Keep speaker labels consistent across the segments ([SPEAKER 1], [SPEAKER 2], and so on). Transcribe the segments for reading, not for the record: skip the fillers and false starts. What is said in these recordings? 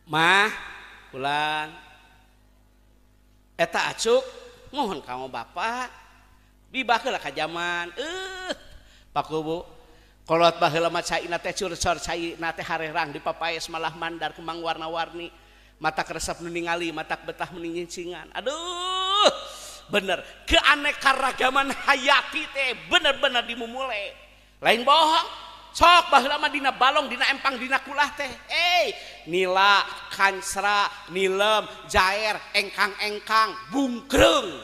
[SPEAKER 1] Mah bulan eta acuk mohon kamu bapak bibaheula ka zaman Pak Kubu kolot baheula mah caina teh curcor caina teh harerang di papaes malah mandar kemang warna-warni matak resep nu ningali matak betah menincingan aduh bener keanekaragaman hayati teh bener-bener dimumule lain bohong sok baheula mah dina balong dina empang dina kulah teh nila kansra nilem jaer engkang-engkang bungkreung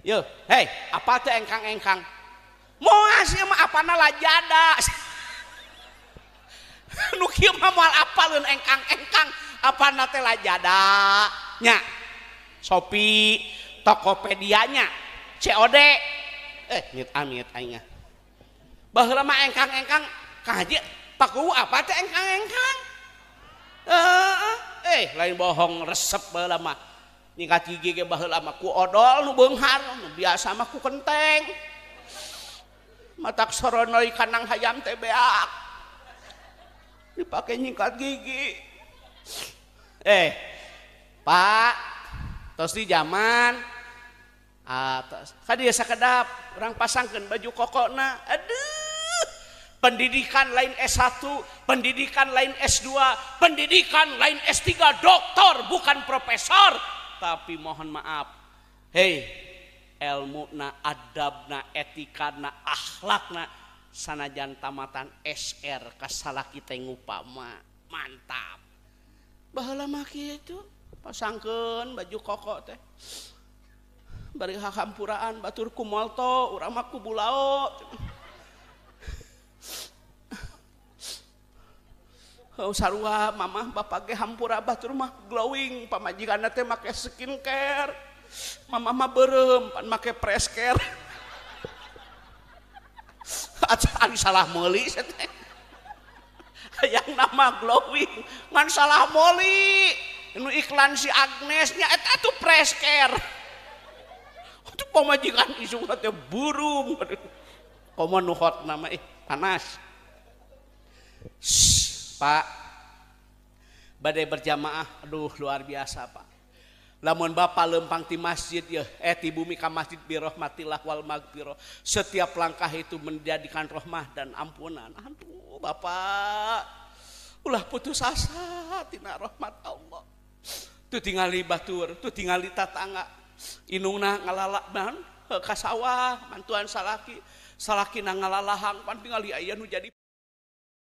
[SPEAKER 1] yo hei apa teh engkang-engkang moal sia mah apana lajada nu kieu mah moal apaleun engkang-engkang apana teh lajada nya Shopee Tokopedia-nya COD amit aing baheula mah engkang-engkang kahaji Pak Kuwu apa teh engkang-engkang lain bohong resep baheula mah ningkat gigi ge baheula mah ku odol nu beunghar nu biasa mah ku kenteng matak soronoy kanang hayam teh beak dipake nyingkat gigi Pak tos di zaman kadieu sakedap urang pasangkeun baju kokona aduh pendidikan lain S1 pendidikan lain S2 pendidikan lain S3 doktor bukan profesor tapi mohon maaf ilmuna adabna etikana akhlakna sanajan tamatan SR kasalaki teh ngupama mantap baheula mah kitu pasangkeun baju koko teh bari hahampuraan batur ku molto urang mah ku bulao sarua mamah bapak ge hampura batur mah glowing pamajikanna teh make skincare mamah mah beureum pan make press care acan salah meuli teh hayang nama glowing ngan salah meuli nu iklan si Agnes nya eta tuh press care itu pamajikan isu teh burung komo nu hot nama panas Pak badai berjamaah aduh luar biasa Pak lamun Bapak lempang ti masjid ya ti bumi ka masjid bi rahmatillah wal magfirah setiap langkah itu menjadikan rahmah dan ampunan aduh Bapak ulah putus asa tina rahmat Allah tu tingali batur tu tingali tatangga inungna ngalalakban ka sawah mantuan salaki na ngalalahang pan tingali aya nu jadi